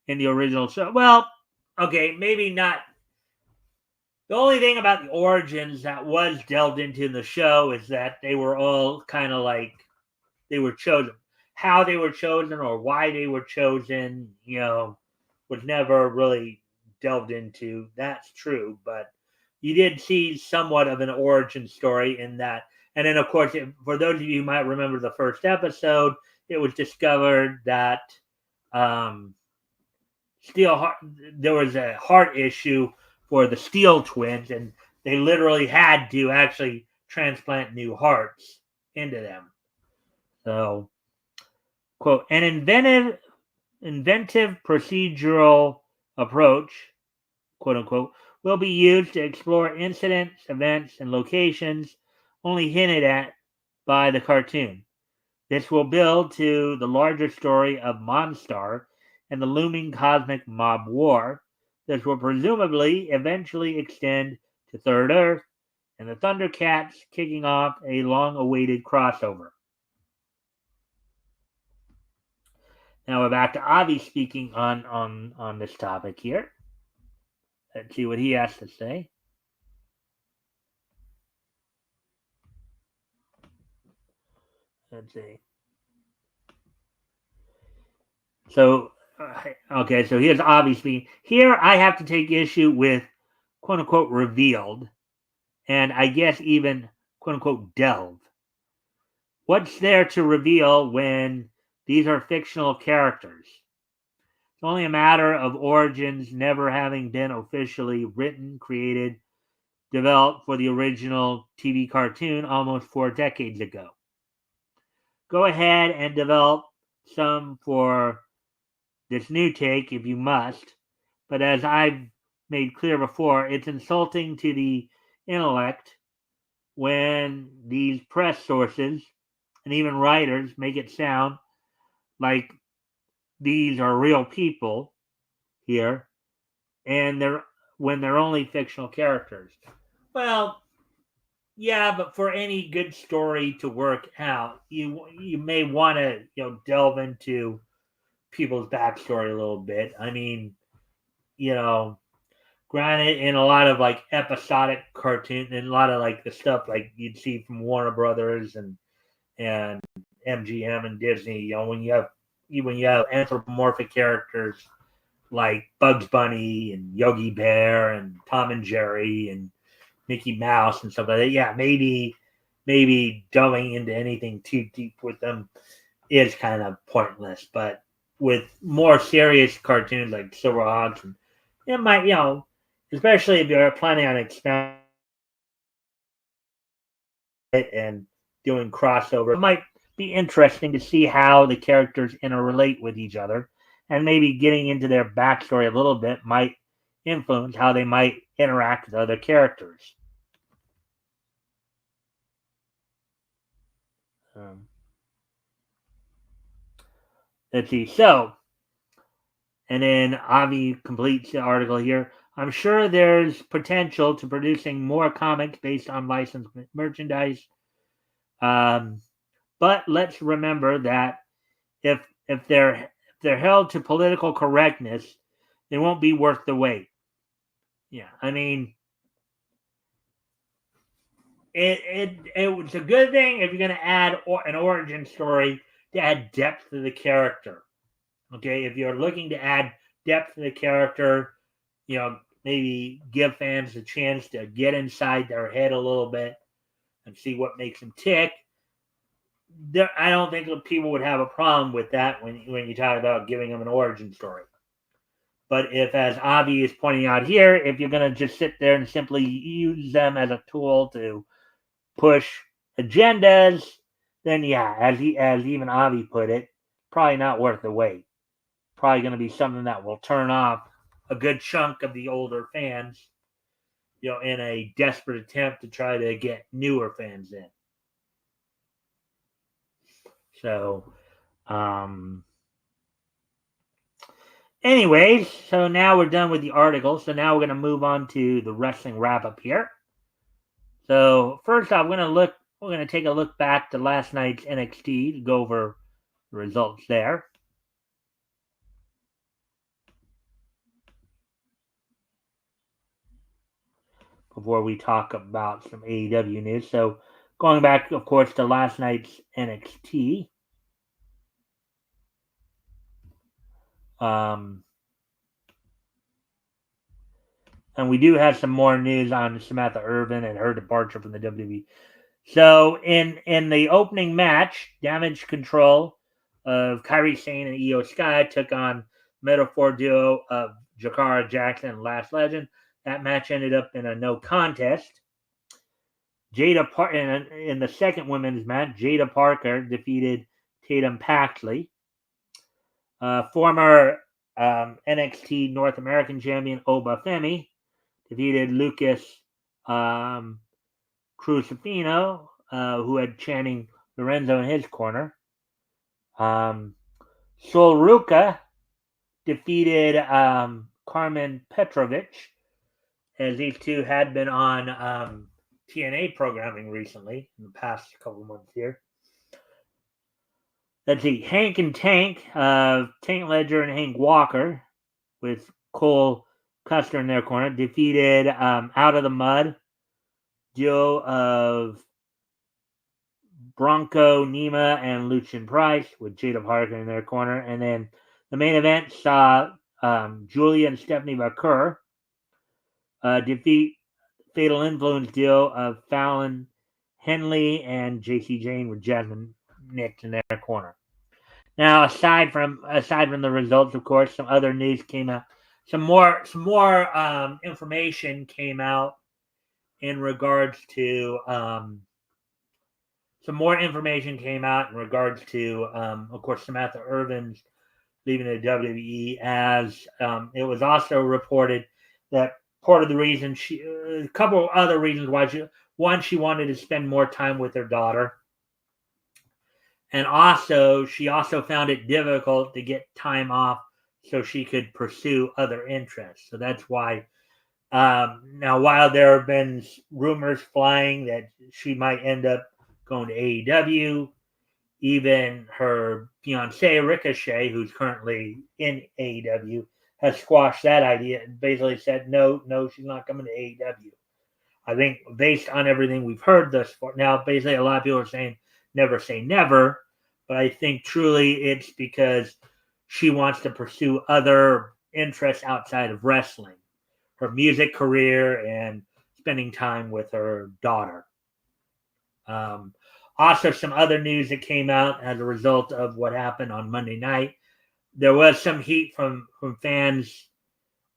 in the original show. Well, okay, maybe not. The only thing about the origins that was delved into in the show is that they were all kind of like they were chosen. How they were chosen or why they were chosen, was never really delved into. That's true, but you did see somewhat of an origin story in that. And then, of course, for those of you who might remember the first episode, it was discovered that there was a heart issue for the Steel twins, and they literally had to actually transplant new hearts into them. So, quote, an inventive procedural approach, quote unquote, will be used to explore incidents, events, and locations only hinted at by the cartoon. This will build to the larger story of Monstar and the looming cosmic mob war. This will presumably eventually extend to Third Earth and the Thundercats, kicking off a long-awaited crossover. Now we're back to Avi speaking on this topic here. Let's see what he has to say. Let's see. So, okay, so here's Avi speaking. Here I have to take issue with quote unquote revealed, and I guess even quote unquote delve. What's there to reveal when these are fictional characters? It's only a matter of origins never having been officially written, created, developed for the original TV cartoon almost 4 decades ago. Go ahead and develop some for this new take if you must, but as I've made clear before, it's insulting to the intellect when these press sources and even writers make it sound like these are real people here and they're only fictional characters. Well, yeah, but for any good story to work out, you may want to delve into people's backstory a little bit. I mean, you know, granted, in a lot of like episodic cartoon and a lot of like the stuff like you'd see from Warner Brothers and MGM and Disney, when you have anthropomorphic characters like Bugs Bunny and Yogi Bear and Tom and Jerry and Mickey Mouse and stuff like that. Yeah, maybe delving into anything too deep with them is kind of pointless. But with more serious cartoons like Silverhawks, and it might, especially if you're planning on expanding it and doing crossover, it might be interesting to see how the characters interrelate with each other, and maybe getting into their backstory a little bit might influence how they might interact with other characters. Let's see. So, and then Avi completes the article here. I'm sure there's potential to producing more comics based on licensed merchandise. But let's remember that if they're held to political correctness, they won't be worth the wait. Yeah, I mean, it's a good thing if you're going to add an origin story to add depth to the character. Okay, if you're looking to add depth to the character, maybe give fans a chance to get inside their head a little bit and see what makes them tick. I don't think people would have a problem with that when you talk about giving them an origin story. But if, as Avi is pointing out here, if you're going to just sit there and simply use them as a tool to push agendas, then yeah, as even Avi put it, probably not worth the wait. Probably going to be something that will turn off a good chunk of the older fans, in a desperate attempt to try to get newer fans in. So, anyways, so now we're done with the article. So now we're going to move on to the wrestling wrap up here. So first off, we're going to take a look back to last night's NXT to go over the results there. Before we talk about some AEW news. So going back, of course, to last night's NXT. And we do have some more news on Samantha Irvin and her departure from the WWE. So in the opening match, Damage Control of Kairi Sane and Io Sky took on Metaphor duo of Jakara Jackson and Last Legend. That match ended up in a no contest. In the second women's match, Jada Parker defeated Tatum Paxley. Former NXT North American champion Oba Femi defeated Lucas Crucifino, who had Channing Lorenzo in his corner. Sol Ruka defeated Carmen Petrovich, as these two had been on TNA programming recently in the past couple of months here. Let's see, Hank and Tank, Tank Ledger and Hank Walker, with Cole Custer in their corner, defeated Out of the Mud, duo of Bronco Nima and Lucien Price, with Jada Parker in their corner. And then the main event saw Julia and Stephanie McCurr defeat Fatal Influence duo of Fallon Henley and JC Jane, with Jasmine Nix in their corner. Now, aside from the results, of course, some other news came out. Some more information came out in regards to some more information came out in regards to, of course, Samantha Irvin's leaving the WWE, as it was also reported that part of the reason a couple of other reasons why she wanted to spend more time with her daughter. And also, she also found it difficult to get time off so she could pursue other interests. So that's why. Now, while there have been rumors flying that she might end up going to AEW, even her fiance Ricochet, who's currently in AEW, has squashed that idea and basically said, no, she's not coming to AEW. I think based on everything we've heard thus far, now basically a lot of people are saying never say never, but I think truly it's because she wants to pursue other interests outside of wrestling, her music career, and spending time with her daughter. Also, some other news that came out as a result of what happened on Monday night. There was some heat from fans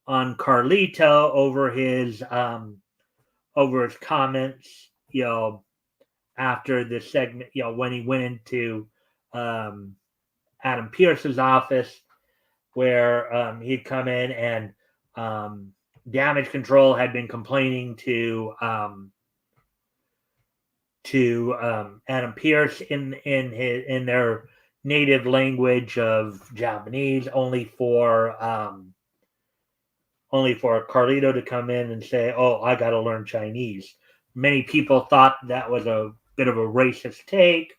on Carlito over his comments, after the segment, when he went into Adam Pearce's office, where he'd come in and Damage Control had been complaining to Adam Pearce in their native language of Japanese, only for Carlito to come in and say, "Oh, I got to learn Chinese." Many people thought that was a bit of a racist take,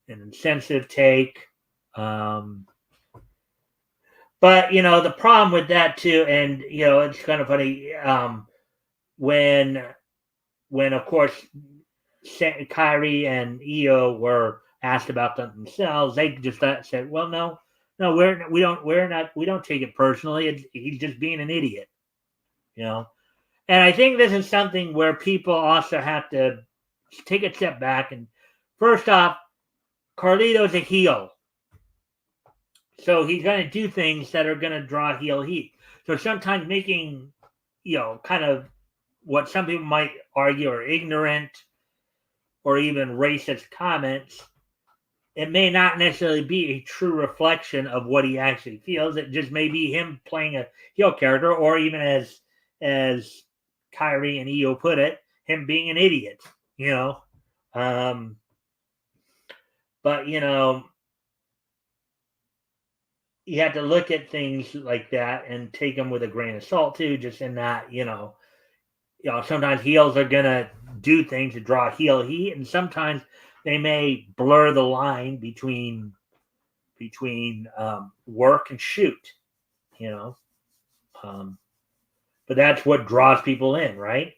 an insensitive take. But the problem with that too, and it's kind of funny, when of course Kyrie and Io were asked about that themselves, they just said, "Well, no, we don't take it personally. He's just being an idiot," And I think this is something where people also have to take a step back. And first off, Carlito's a heel, so he's going to do things that are going to draw heel heat. So sometimes making, kind of what some people might argue are ignorant or even racist comments, it may not necessarily be a true reflection of what he actually feels. It just may be him playing a heel character, or even as Kyrie and Io put it, him being an idiot, But, you have to look at things like that and take them with a grain of salt too, just in that, sometimes heels are going to do things to draw heel heat, and sometimes they may blur the line between work and shoot, but that's what draws people in, right?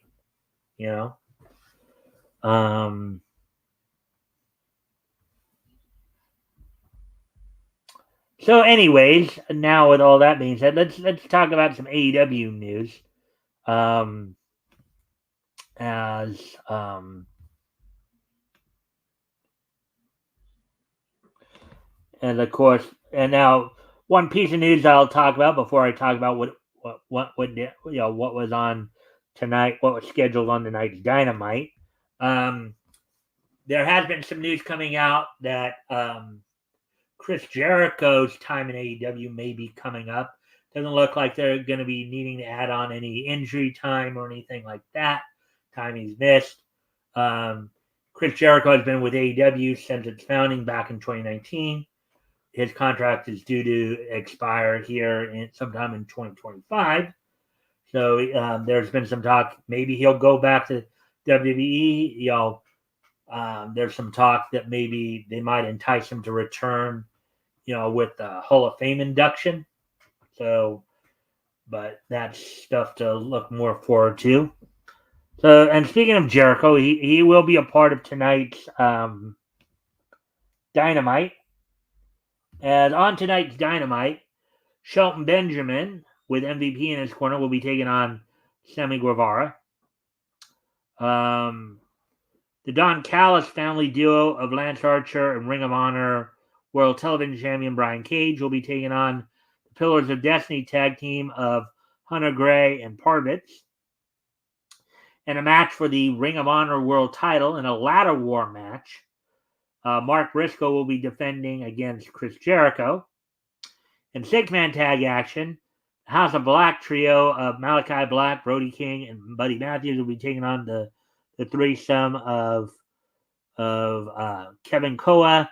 So anyways, now with all that being said, let's talk about some AEW news. And of course, and now one piece of news I'll talk about before I talk about what was on tonight, what was scheduled on tonight's Dynamite. There has been some news coming out that Chris Jericho's time in AEW may be coming up. Doesn't look like they're going to be needing to add on any injury time or anything like that. Time he's missed. Chris Jericho has been with AEW since its founding back in 2019. His contract is due to expire here sometime in 2025. So there's been some talk. Maybe he'll go back to WWE. There's some talk that maybe they might entice him to return, with the Hall of Fame induction. So, but that's stuff to look more forward to. So, and speaking of Jericho, he will be a part of tonight's Dynamite. And on tonight's Dynamite, Shelton Benjamin, with MVP in his corner, will be taking on Sammy Guevara. The Don Callis family duo of Lance Archer and Ring of Honor World Television Champion Brian Cage will be taking on the Pillars of Destiny tag team of Hunter Gray and Parvitz. In a match for the Ring of Honor World title in a ladder war match, Mark Briscoe will be defending against Chris Jericho. In six-man tag action, the House of Black trio of Malachi Black, Brody King, and Buddy Matthews will be taking on the threesome of Kevin Koa,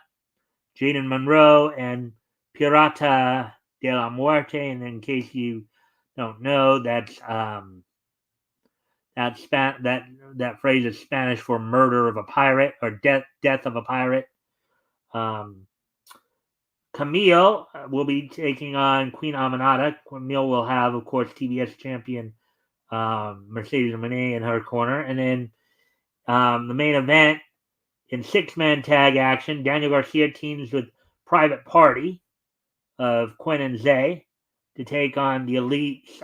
Jaden Monroe, and Pirata de la Muerte. And in case you don't know, that phrase is Spanish for murder of a pirate or death of a pirate. Camille will be taking on Queen Aminata. Camille will have, of course, TBS champion Mercedes Moné in her corner. And then the main event in six-man tag action, Daniel Garcia teams with Private Party of Quinn and Zay to take on the Elites,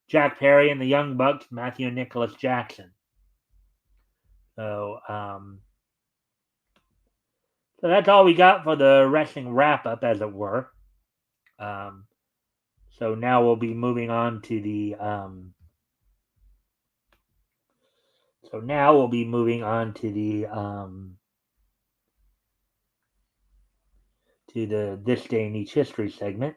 Jack Perry, and the Young Bucks, Matthew and Nicholas Jackson. So that's all we got for the wrestling wrap-up, as it were. So now we'll be moving on to the This Day in Each History segment.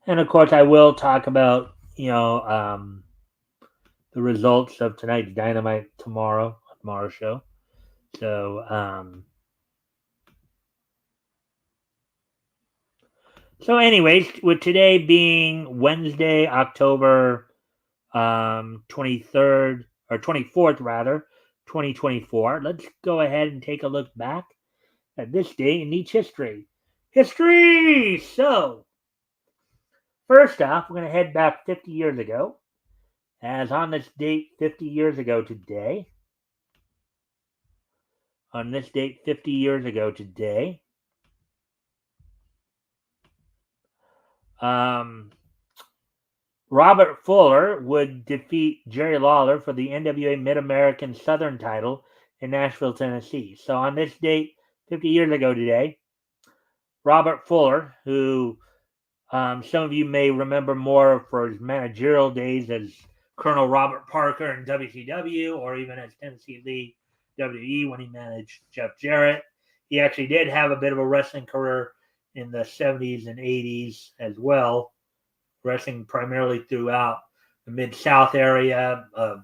And of course, I will talk about the results of tonight's Dynamite tomorrow's show. So anyways, with today being Wednesday, October 23rd or 24th rather, 2024, let's go ahead and take a look back at this day in each history. So first off, we're going to head back 50 years ago, as on this date 50 years ago today, Robert Fuller would defeat Jerry Lawler for the NWA Mid-American Southern title in Nashville, Tennessee. So on this date, 50 years ago today, Robert Fuller, who some of you may remember more for his managerial days as Colonel Robert Parker in WCW, or even as Tennessee Lee WWE when he managed Jeff Jarrett. He actually did have a bit of a wrestling career in the 70s and 80s as well, wrestling primarily throughout the Mid-South area of,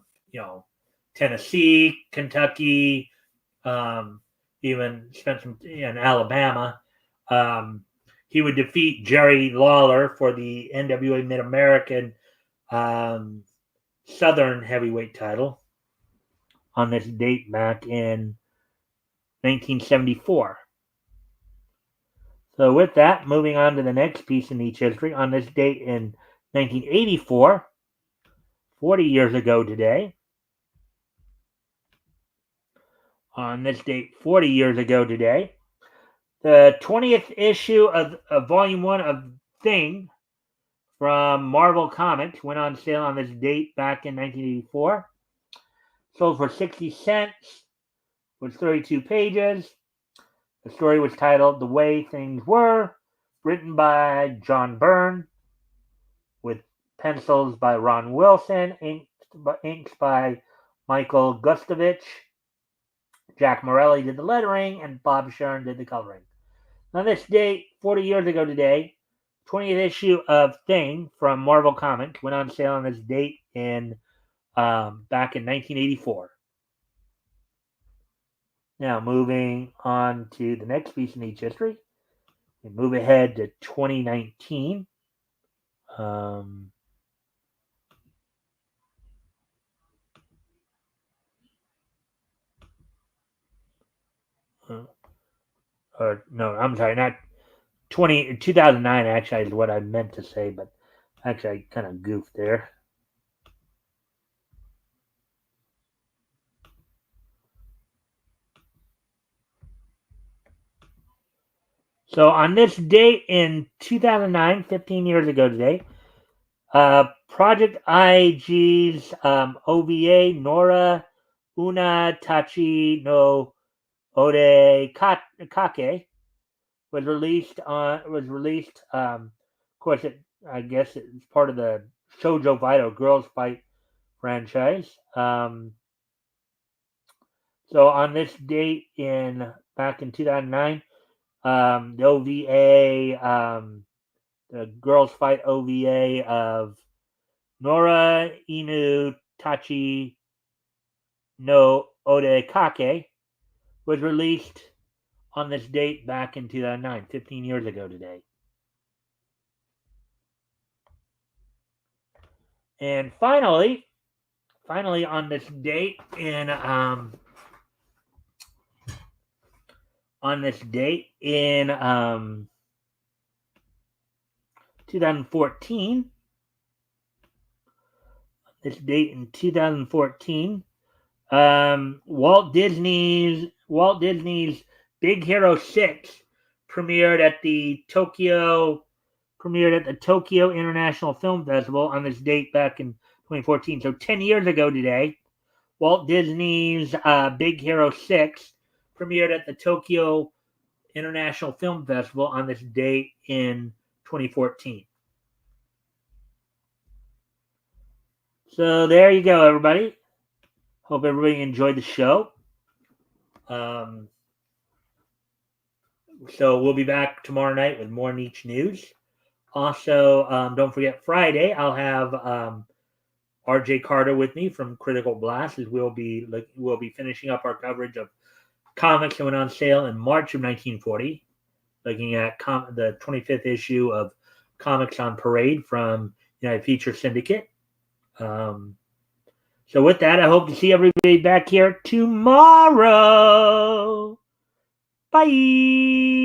Tennessee, Kentucky, even spent some in Alabama. He would defeat Jerry Lawler for the NWA Mid-American Southern Heavyweight title on this date back in 1974. So with that, moving on to the next piece in each history, on this date in 1984, 40 years ago today, the 20th issue of Volume 1 of Thing from Marvel Comics went on sale on this date back in 1984. Sold for 60 cents, was 32 pages. The story was titled The Way Things Were, written by John Byrne, with pencils by Ron Wilson, inks by Michael Gustovich. Jack Morelli did the lettering, and Bob Sharon did the coloring. On this date, 40 years ago today, 20th issue of Thing from Marvel Comics went on sale on this date back in 1984. Now, moving on to the next piece in each history, we move ahead to 2019. I'm sorry, not 2009 actually is what I meant to say, but actually I kind of goofed there. So on this date in 2009, 15 years ago today, Project IG's OVA, Nora Una Tachi no Ode Kake, was released on was released. Of course, I guess it's part of the Shoujo Vital Girls Fight franchise. So on this date in back in 2009, the OVA, the Girls Fight OVA of Nora Inu Tachi no Odekake was released on this date back in 2009, 15 years ago today. And finally on this date in 2014, Walt Disney's Big Hero 6 premiered at the Tokyo International Film Festival on this date back in 2014. So 10 years ago today, Walt Disney's Big Hero 6 premiered at the Tokyo International Film Festival on this date in 2014. So there you go, everybody. Hope everybody enjoyed the show. So we'll be back tomorrow night with more Niche news. Also, don't forget Friday, I'll have RJ Carter with me from Critical Blast, as we'll be finishing up our coverage of comics that went on sale in March of 1940, looking at the 25th issue of Comics on Parade from United Feature Syndicate. So with that, I hope to see everybody back here tomorrow. Bye.